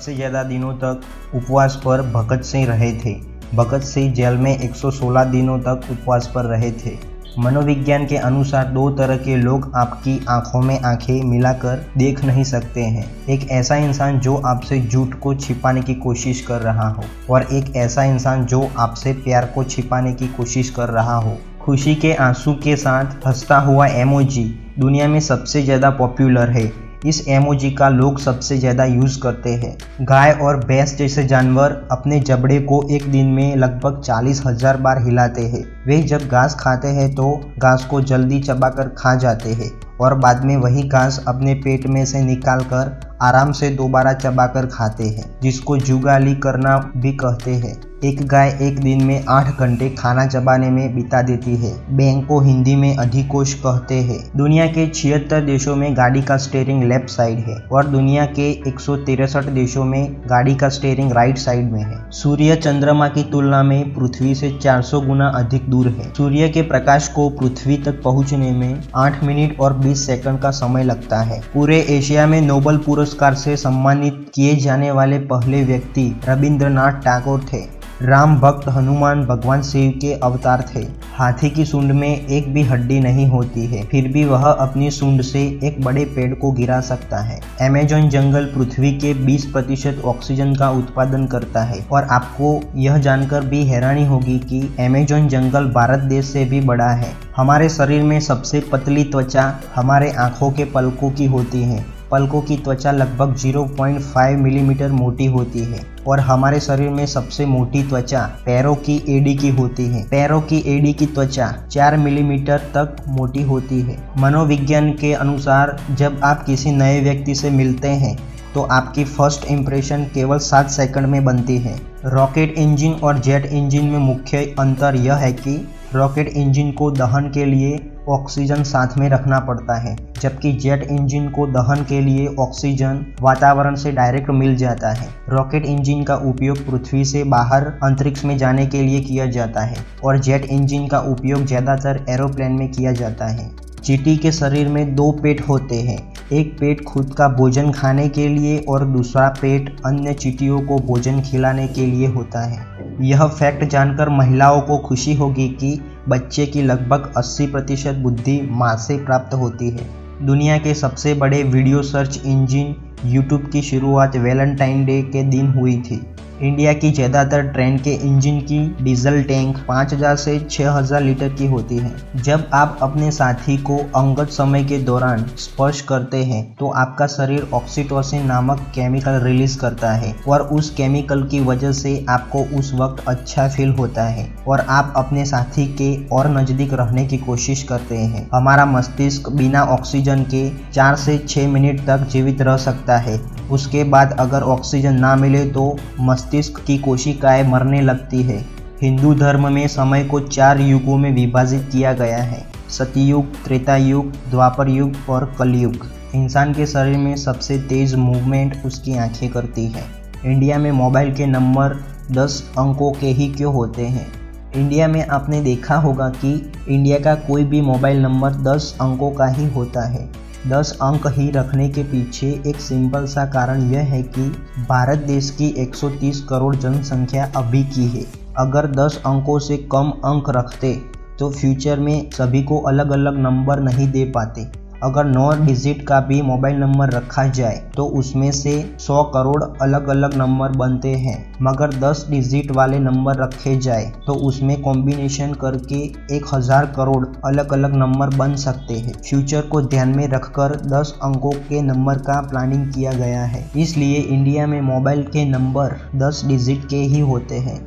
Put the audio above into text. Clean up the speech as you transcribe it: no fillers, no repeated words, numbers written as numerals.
सबसे ज़्यादा दिनों तक उपवास पर भगत सिंह रहे थे। भगत सिंह जेल में 116 दिनों तक उपवास पर रहे थे। मनोविज्ञान के अनुसार दो तरह के लोग आपकी आंखों में आंखें मिलाकर देख नहीं सकते हैं। एक ऐसा इंसान जो आपसे झूठ को छिपाने की कोशिश कर रहा हो और एक ऐसा इंसान जो आपसे प्यार को छिपाने की कोशिश कर रहा हो। खुशी के आंसू के साथ हंसता हुआ इमोजी दुनिया में सबसे ज़्यादा पॉपुलर है। इस इमोजी का लोग सबसे ज़्यादा यूज़ करते हैं। गाय और भैंस जैसे जानवर अपने जबड़े को एक दिन में लगभग 40,000 बार हिलाते हैं। वे जब घास खाते हैं तो घास को जल्दी चबाकर खा जाते हैं और बाद में वही घास अपने पेट में से निकालकर आराम से दोबारा चबाकर खाते हैं, जिसको जुगाली करना भी कहते हैं। एक गाय एक दिन में 8 घंटे खाना चबाने में बिता देती है। बैंग को हिंदी में अधिकोष कहते हैं। दुनिया के 76 देशों में गाड़ी का स्टीयरिंग लेफ्ट साइड है और दुनिया के 163 देशों में गाड़ी का स्टीयरिंग राइट साइड में है। सूर्य चंद्रमा की तुलना में पृथ्वी से 400 गुना अधिक दूर है। सूर्य के प्रकाश को पृथ्वी तक पहुंचने में 8 मिनट और 20 सेकंड का समय लगता है। पूरे एशिया में नोबेल पुरस्कार से सम्मानित किए जाने वाले पहले व्यक्ति रविंद्रनाथ टैगोर थे। राम भक्त हनुमान भगवान शिव के अवतार थे। हाथी की सूंड में एक भी हड्डी नहीं होती है, फिर भी वह अपनी सूंड से एक बड़े पेड़ को गिरा सकता है। अमेज़न जंगल पृथ्वी के 20% ऑक्सीजन का उत्पादन करता है और आपको यह जानकर भी हैरानी होगी कि अमेज़न जंगल भारत देश से भी बड़ा है। हमारे शरीर में सबसे पतली त्वचा हमारे आँखों के पलकों की होती है। पलकों की त्वचा लगभग 0.5 मिलीमीटर मोटी होती है और हमारे शरीर में सबसे मोटी त्वचा पैरों की एड़ी की होती है। पैरों की एड़ी की त्वचा 4 मिलीमीटर तक मोटी होती है। मनोविज्ञान के अनुसार जब आप किसी नए व्यक्ति से मिलते हैं तो आपकी फर्स्ट इंप्रेशन केवल 7 सेकंड में बनती है। रॉकेट इंजन और जेट इंजन में मुख्य अंतर यह है कि रॉकेट इंजन को दहन के लिए ऑक्सीजन साथ में रखना पड़ता है, जबकि जेट इंजन को दहन के लिए ऑक्सीजन वातावरण से डायरेक्ट मिल जाता है। रॉकेट इंजन का उपयोग पृथ्वी से बाहर अंतरिक्ष में जाने के लिए किया जाता है और जेट इंजन का उपयोग ज़्यादातर एरोप्लेन में किया जाता है। चींटी के शरीर में 2 पेट होते हैं। एक पेट खुद का भोजन खाने के लिए और दूसरा पेट अन्य चींटियों को भोजन खिलाने के लिए होता है। यह फैक्ट जानकर महिलाओं को खुशी होगी कि बच्चे की लगभग 80% बुद्धि माँ से प्राप्त होती है। दुनिया के सबसे बड़े वीडियो सर्च इंजन यूट्यूब की शुरुआत वैलेंटाइन डे के दिन हुई थी। इंडिया की ज़्यादातर ट्रेन के इंजन की डीजल टैंक 5000 से 6000 लीटर की होती है। जब आप अपने साथी को अंगत समय के दौरान स्पर्श करते हैं तो आपका शरीर ऑक्सीटोसिन नामक केमिकल रिलीज करता है और उस केमिकल की वजह से आपको उस वक्त अच्छा फील होता है और आप अपने साथी के और नज़दीक रहने की कोशिश करते हैं। हमारा मस्तिष्क बिना ऑक्सीजन के 4 से 6 मिनट तक जीवित रह सकता है। उसके बाद अगर ऑक्सीजन ना मिले तो मस्तिष्क की कोशिकाएं मरने लगती है। हिंदू धर्म में समय को 4 युगों में विभाजित किया गया है: सतयुग, त्रेता युग, द्वापर युग और कलयुग। इंसान के शरीर में सबसे तेज मूवमेंट उसकी आंखें करती है। इंडिया में मोबाइल के नंबर 10 अंकों के ही क्यों होते हैं? इंडिया में आपने देखा होगा कि इंडिया का कोई भी मोबाइल नंबर 10 अंकों का ही होता है। 10 अंक ही रखने के पीछे एक सिंपल सा कारण यह है कि भारत देश की 130 करोड़ जनसंख्या अभी की है। अगर 10 अंकों से कम अंक रखते तो फ्यूचर में सभी को अलग अलग नंबर नहीं दे पाते। अगर 9 डिजिट का भी मोबाइल नंबर रखा जाए तो उसमें से 100 करोड़ अलग अलग नंबर बनते हैं, मगर 10 डिजिट वाले नंबर रखे जाए तो उसमें कॉम्बिनेशन करके 1000 करोड़ अलग अलग नंबर बन सकते हैं। फ्यूचर को ध्यान में रखकर 10 अंकों के नंबर का प्लानिंग किया गया है। इसलिए इंडिया में मोबाइल के नंबर 10 डिजिट के ही होते हैं।